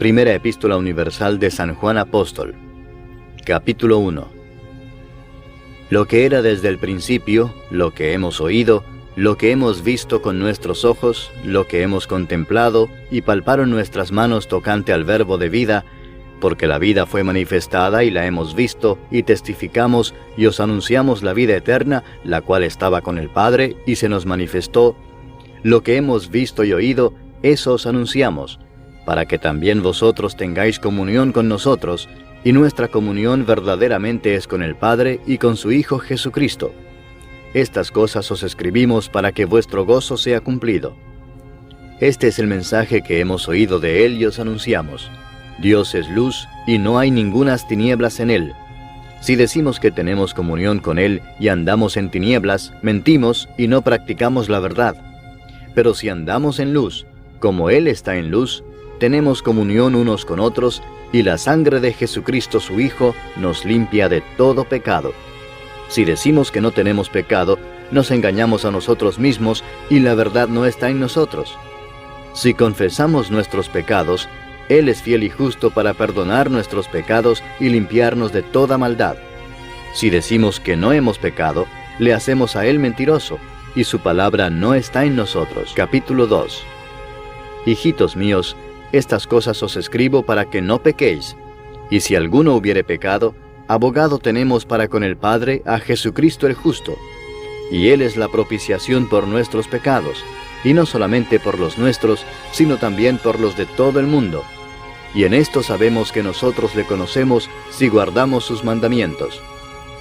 Primera Epístola Universal de San Juan Apóstol. Capítulo 1. Lo que era desde el principio, lo que hemos oído, lo que hemos visto con nuestros ojos, lo que hemos contemplado y palparon nuestras manos tocante al Verbo de vida, porque la vida fue manifestada y la hemos visto, y testificamos y os anunciamos la vida eterna, la cual estaba con el Padre y se nos manifestó. Lo que hemos visto y oído, eso os anunciamos, para que también vosotros tengáis comunión con nosotros, y nuestra comunión verdaderamente es con el Padre y con su Hijo Jesucristo. Estas cosas os escribimos para que vuestro gozo sea cumplido. Este es el mensaje que hemos oído de Él y os anunciamos. Dios es luz, y no hay ningunas tinieblas en Él. Si decimos que tenemos comunión con Él y andamos en tinieblas, mentimos y no practicamos la verdad. Pero si andamos en luz, como Él está en luz, tenemos comunión unos con otros, y la sangre de Jesucristo su Hijo nos limpia de todo pecado. Si decimos que no tenemos pecado, nos engañamos a nosotros mismos, y la verdad no está en nosotros. Si confesamos nuestros pecados, Él es fiel y justo para perdonar nuestros pecados y limpiarnos de toda maldad. Si decimos que no hemos pecado, le hacemos a Él mentiroso, y su palabra no está en nosotros. Capítulo 2. Hijitos míos, estas cosas os escribo para que no pequéis. Y si alguno hubiere pecado, abogado tenemos para con el Padre a Jesucristo el justo. Y Él es la propiciación por nuestros pecados, y no solamente por los nuestros, sino también por los de todo el mundo. Y en esto sabemos que nosotros le conocemos si guardamos sus mandamientos.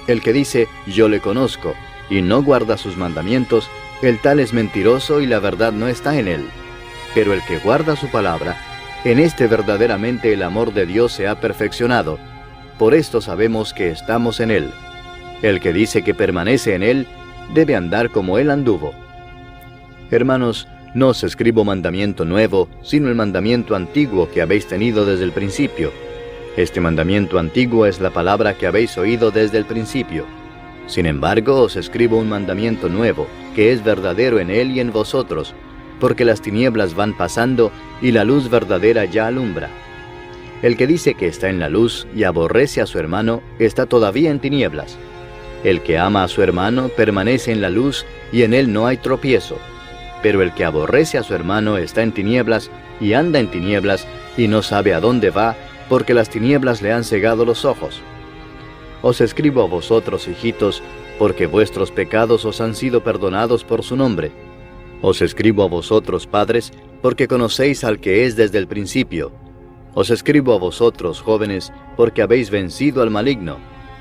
El que dice, yo le conozco, y no guarda sus mandamientos, el tal es mentiroso y la verdad no está en él. Pero el que guarda su palabra, en este verdaderamente el amor de Dios se ha perfeccionado. Por esto sabemos que estamos en Él. El que dice que permanece en Él, debe andar como Él anduvo. Hermanos, no os escribo mandamiento nuevo, sino el mandamiento antiguo que habéis tenido desde el principio. Este mandamiento antiguo es la palabra que habéis oído desde el principio. Sin embargo, os escribo un mandamiento nuevo, que es verdadero en Él y en vosotros, porque las tinieblas van pasando y la luz verdadera ya alumbra. El que dice que está en la luz y aborrece a su hermano, está todavía en tinieblas. El que ama a su hermano permanece en la luz y en él no hay tropiezo. Pero el que aborrece a su hermano está en tinieblas y anda en tinieblas y no sabe a dónde va, porque las tinieblas le han cegado los ojos. Os escribo a vosotros, hijitos, porque vuestros pecados os han sido perdonados por su nombre. Os escribo a vosotros, padres, porque conocéis al que es desde el principio. Os escribo a vosotros, jóvenes, porque habéis vencido al maligno.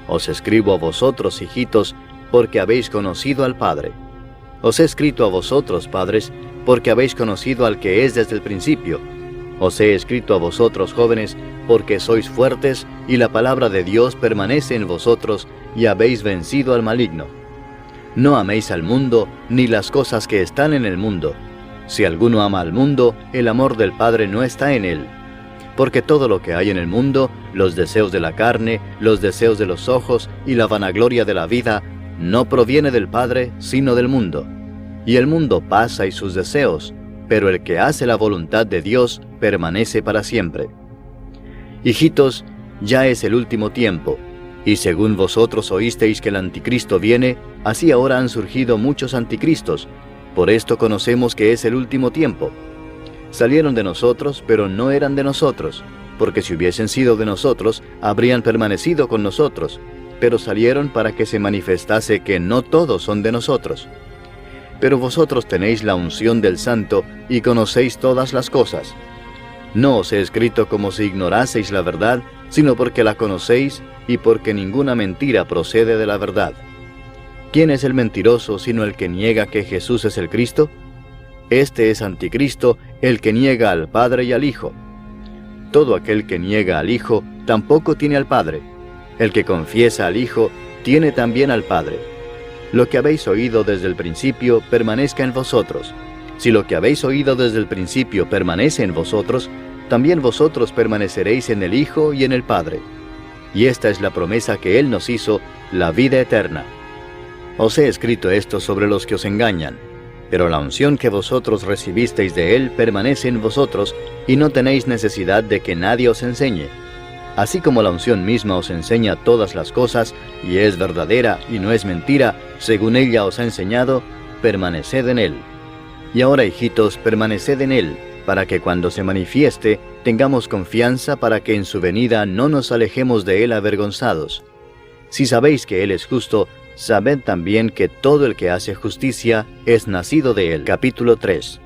Os escribo a vosotros, hijitos, porque habéis conocido al Padre. Os he escrito a vosotros, padres, porque habéis conocido al que es desde el principio. Os he escrito a vosotros, jóvenes, porque sois fuertes, y la palabra de Dios permanece en vosotros, y habéis vencido al maligno. No améis al mundo, ni las cosas que están en el mundo. Si alguno ama al mundo, el amor del Padre no está en él. Porque todo lo que hay en el mundo, los deseos de la carne, los deseos de los ojos y la vanagloria de la vida, no proviene del Padre, sino del mundo. Y el mundo pasa y sus deseos, pero el que hace la voluntad de Dios permanece para siempre. Hijitos, ya es el último tiempo. Y según vosotros oísteis que el anticristo viene, así ahora han surgido muchos anticristos. Por esto conocemos que es el último tiempo. Salieron de nosotros, pero no eran de nosotros, porque si hubiesen sido de nosotros, habrían permanecido con nosotros. Pero salieron para que se manifestase que no todos son de nosotros. Pero vosotros tenéis la unción del Santo y conocéis todas las cosas. No os he escrito como si ignoraseis la verdad, sino porque la conocéis y porque ninguna mentira procede de la verdad. ¿Quién es el mentiroso sino el que niega que Jesús es el Cristo? Este es anticristo, el que niega al Padre y al Hijo. Todo aquel que niega al Hijo tampoco tiene al Padre. El que confiesa al Hijo tiene también al Padre. Lo que habéis oído desde el principio permanezca en vosotros. Si lo que habéis oído desde el principio permanece en vosotros, también vosotros permaneceréis en el Hijo y en el Padre. Y esta es la promesa que Él nos hizo, la vida eterna. Os he escrito esto sobre los que os engañan. Pero la unción que vosotros recibisteis de Él permanece en vosotros, y no tenéis necesidad de que nadie os enseñe. Así como la unción misma os enseña todas las cosas, y es verdadera y no es mentira, según ella os ha enseñado, permaneced en Él. Y ahora, hijitos, permaneced en Él, para que cuando se manifieste, tengamos confianza para que en su venida no nos alejemos de Él avergonzados. Si sabéis que Él es justo, sabed también que todo el que hace justicia es nacido de Él. Capítulo 3.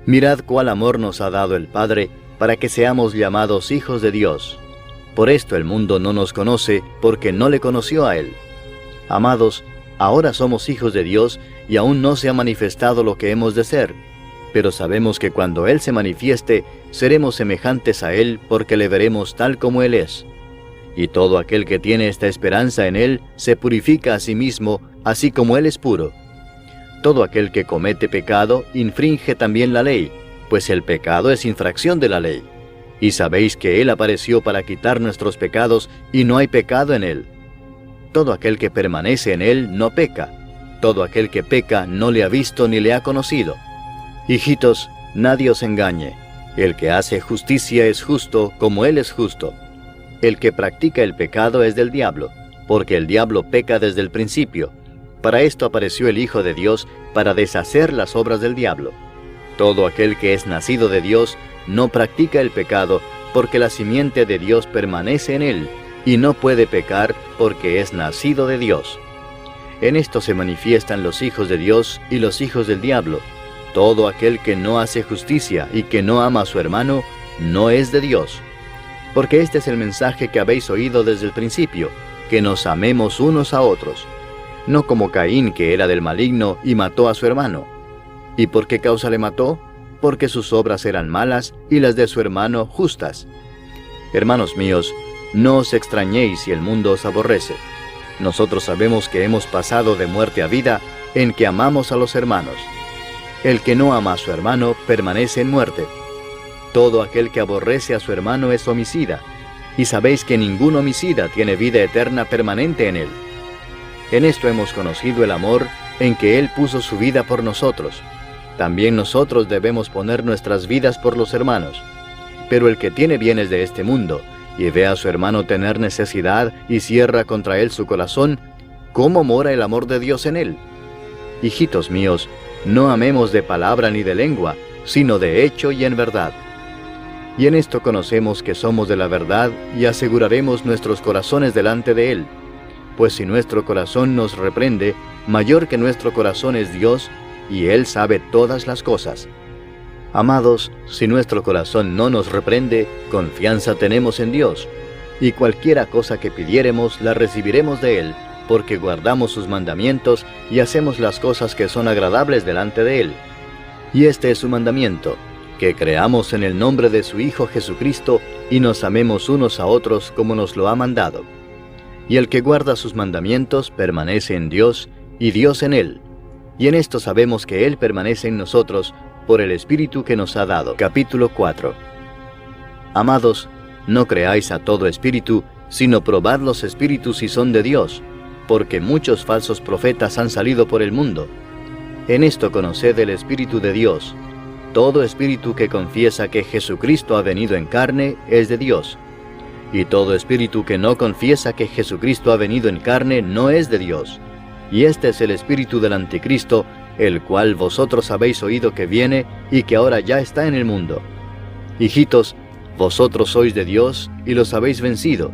Mirad cuál amor nos ha dado el Padre, para que seamos llamados hijos de Dios. Por esto el mundo no nos conoce, porque no le conoció a Él. Amados, ahora somos hijos de Dios, y aún no se ha manifestado lo que hemos de ser. Pero sabemos que cuando Él se manifieste, seremos semejantes a Él, porque le veremos tal como Él es. Y todo aquel que tiene esta esperanza en Él, se purifica a sí mismo, así como Él es puro. Todo aquel que comete pecado, infringe también la ley, pues el pecado es infracción de la ley. Y sabéis que Él apareció para quitar nuestros pecados, y no hay pecado en Él. Todo aquel que permanece en Él no peca. Todo aquel que peca no le ha visto ni le ha conocido. Hijitos, nadie os engañe. El que hace justicia es justo, como Él es justo. El que practica el pecado es del diablo, porque el diablo peca desde el principio. Para esto apareció el Hijo de Dios, para deshacer las obras del diablo. Todo aquel que es nacido de Dios no practica el pecado, porque la simiente de Dios permanece en él, y no puede pecar porque es nacido de Dios. En esto se manifiestan los hijos de Dios y los hijos del diablo. Todo aquel que no hace justicia y que no ama a su hermano, no es de Dios. Porque este es el mensaje que habéis oído desde el principio, que nos amemos unos a otros. No como Caín, que era del maligno y mató a su hermano. ¿Y por qué causa le mató? Porque sus obras eran malas y las de su hermano justas. Hermanos míos, no os extrañéis si el mundo os aborrece. Nosotros sabemos que hemos pasado de muerte a vida en que amamos a los hermanos. El que no ama a su hermano permanece en muerte. Todo aquel que aborrece a su hermano es homicida, y sabéis que ningún homicida tiene vida eterna permanente en él. En esto hemos conocido el amor, en que Él puso su vida por nosotros. También nosotros debemos poner nuestras vidas por los hermanos. Pero el que tiene bienes de este mundo, y ve a su hermano tener necesidad y cierra contra él su corazón, ¿cómo mora el amor de Dios en él? Hijitos míos, no amemos de palabra ni de lengua, sino de hecho y en verdad. Y en esto conocemos que somos de la verdad y aseguraremos nuestros corazones delante de Él. Pues si nuestro corazón nos reprende, mayor que nuestro corazón es Dios, y Él sabe todas las cosas. Amados, si nuestro corazón no nos reprende, confianza tenemos en Dios, y cualquiera cosa que pidiéremos la recibiremos de Él, porque guardamos sus mandamientos y hacemos las cosas que son agradables delante de Él. Y este es su mandamiento, que creamos en el nombre de su Hijo Jesucristo y nos amemos unos a otros como nos lo ha mandado. Y el que guarda sus mandamientos permanece en Dios, y Dios en él. Y en esto sabemos que Él permanece en nosotros, por el Espíritu que nos ha dado. Capítulo 4. Amados, no creáis a todo espíritu, sino probad los espíritus si son de Dios, porque muchos falsos profetas han salido por el mundo. En esto conoced el Espíritu de Dios. Todo espíritu que confiesa que Jesucristo ha venido en carne es de Dios. Y todo espíritu que no confiesa que Jesucristo ha venido en carne no es de Dios. Y este es el espíritu del anticristo, el cual vosotros habéis oído que viene y que ahora ya está en el mundo. Hijitos, vosotros sois de Dios y los habéis vencido,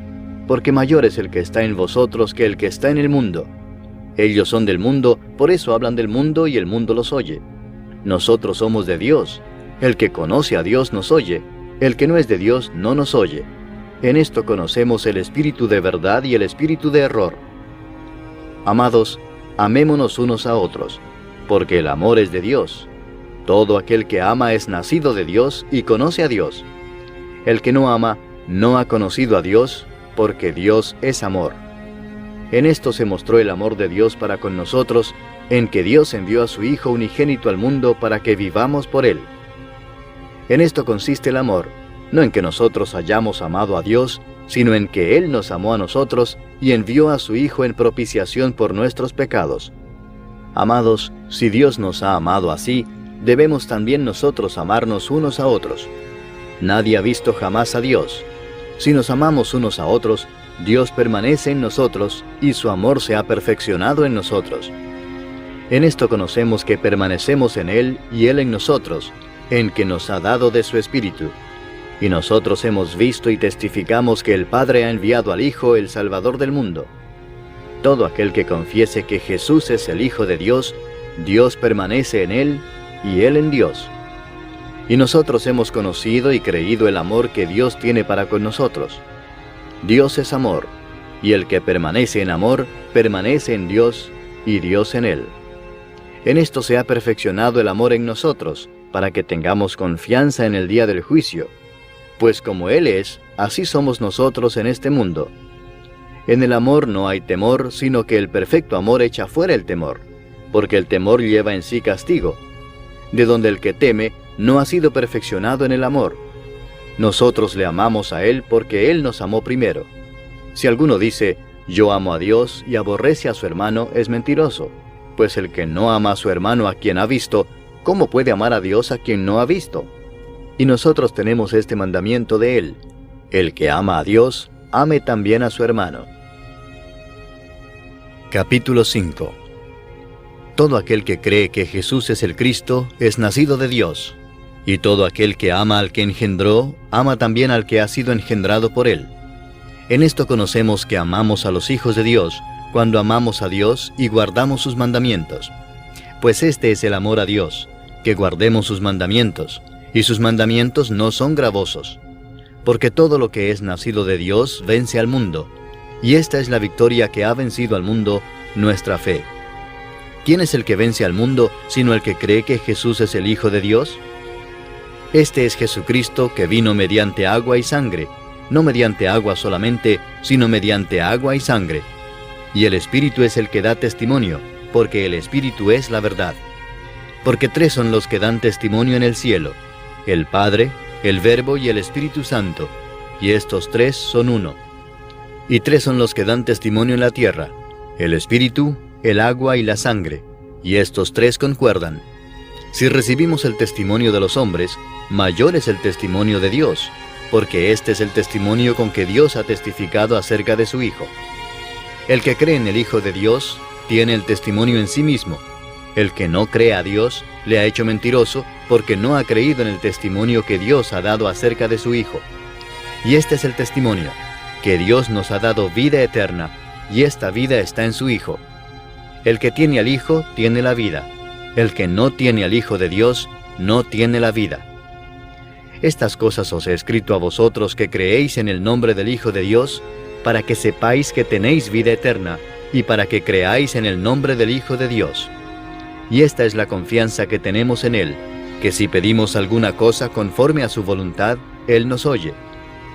porque mayor es el que está en vosotros que el que está en el mundo. Ellos son del mundo, por eso hablan del mundo y el mundo los oye. Nosotros somos de Dios. El que conoce a Dios nos oye, el que no es de Dios no nos oye. En esto conocemos el espíritu de verdad y el espíritu de error. Amados, amémonos unos a otros, porque el amor es de Dios. Todo aquel que ama es nacido de Dios y conoce a Dios. El que no ama no ha conocido a Dios, porque Dios es amor. En esto se mostró el amor de Dios para con nosotros, en que Dios envió a su Hijo unigénito al mundo para que vivamos por Él. En esto consiste el amor, no en que nosotros hayamos amado a Dios, sino en que Él nos amó a nosotros y envió a su Hijo en propiciación por nuestros pecados. Amados, si Dios nos ha amado así, debemos también nosotros amarnos unos a otros. Nadie ha visto jamás a Dios. Si nos amamos unos a otros, Dios permanece en nosotros y su amor se ha perfeccionado en nosotros. En esto conocemos que permanecemos en Él y Él en nosotros, en que nos ha dado de su Espíritu. Y nosotros hemos visto y testificamos que el Padre ha enviado al Hijo, el Salvador del mundo. Todo aquel que confiese que Jesús es el Hijo de Dios, Dios permanece en Él y Él en Dios. Y nosotros hemos conocido y creído el amor que Dios tiene para con nosotros. Dios es amor, y el que permanece en amor, permanece en Dios y Dios en él. En esto se ha perfeccionado el amor en nosotros, para que tengamos confianza en el día del juicio. Pues como Él es, así somos nosotros en este mundo. En el amor no hay temor, sino que el perfecto amor echa fuera el temor, porque el temor lleva en sí castigo, de donde el que teme no ha sido perfeccionado en el amor. Nosotros le amamos a Él porque Él nos amó primero. Si alguno dice, yo amo a Dios y aborrece a su hermano, es mentiroso, pues el que no ama a su hermano a quien ha visto, ¿cómo puede amar a Dios a quien no ha visto? Y nosotros tenemos este mandamiento de Él: el que ama a Dios, ame también a su hermano. Capítulo 5. Todo aquel que cree que Jesús es el Cristo es nacido de Dios, y todo aquel que ama al que engendró, ama también al que ha sido engendrado por Él. En esto conocemos que amamos a los hijos de Dios, cuando amamos a Dios y guardamos sus mandamientos. Pues este es el amor a Dios, que guardemos sus mandamientos, y sus mandamientos no son gravosos. Porque todo lo que es nacido de Dios vence al mundo, y esta es la victoria que ha vencido al mundo, nuestra fe. ¿Quién es el que vence al mundo, sino el que cree que Jesús es el Hijo de Dios? Este es Jesucristo, que vino mediante agua y sangre, no mediante agua solamente, sino mediante agua y sangre. Y el Espíritu es el que da testimonio, porque el Espíritu es la verdad. Porque tres son los que dan testimonio en el cielo: el Padre, el Verbo y el Espíritu Santo, y estos tres son uno. Y tres son los que dan testimonio en la tierra: el Espíritu, el agua y la sangre, y estos tres concuerdan. Si recibimos el testimonio de los hombres, mayor es el testimonio de Dios, porque este es el testimonio con que Dios ha testificado acerca de su Hijo. El que cree en el Hijo de Dios tiene el testimonio en sí mismo. El que no cree a Dios le ha hecho mentiroso, porque no ha creído en el testimonio que Dios ha dado acerca de su Hijo. Y este es el testimonio, que Dios nos ha dado vida eterna, y esta vida está en su Hijo. El que tiene al Hijo tiene la vida. El que no tiene al Hijo de Dios no tiene la vida. Estas cosas os he escrito a vosotros que creéis en el nombre del Hijo de Dios, para que sepáis que tenéis vida eterna, y para que creáis en el nombre del Hijo de Dios. Y esta es la confianza que tenemos en Él, que si pedimos alguna cosa conforme a su voluntad, Él nos oye.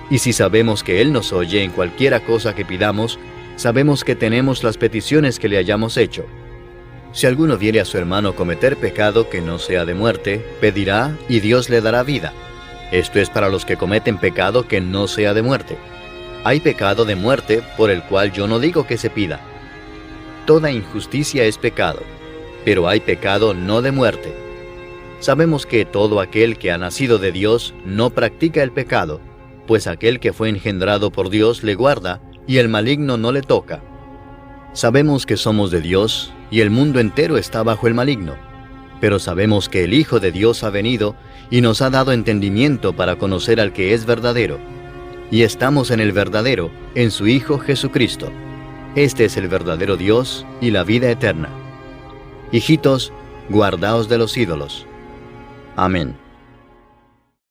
Y si sabemos que Él nos oye en cualquiera cosa que pidamos, sabemos que tenemos las peticiones que le hayamos hecho. Si alguno viere a su hermano cometer pecado que no sea de muerte, pedirá y Dios le dará vida. Esto es para los que cometen pecado que no sea de muerte. Hay pecado de muerte por el cual yo no digo que se pida. Toda injusticia es pecado, pero hay pecado no de muerte. Sabemos que todo aquel que ha nacido de Dios no practica el pecado, pues aquel que fue engendrado por Dios le guarda, y el maligno no le toca. Sabemos que somos de Dios, y el mundo entero está bajo el maligno. Pero sabemos que el Hijo de Dios ha venido, y nos ha dado entendimiento para conocer al que es verdadero. Y estamos en el verdadero, en su Hijo Jesucristo. Este es el verdadero Dios y la vida eterna. Hijitos, guardaos de los ídolos. Amén.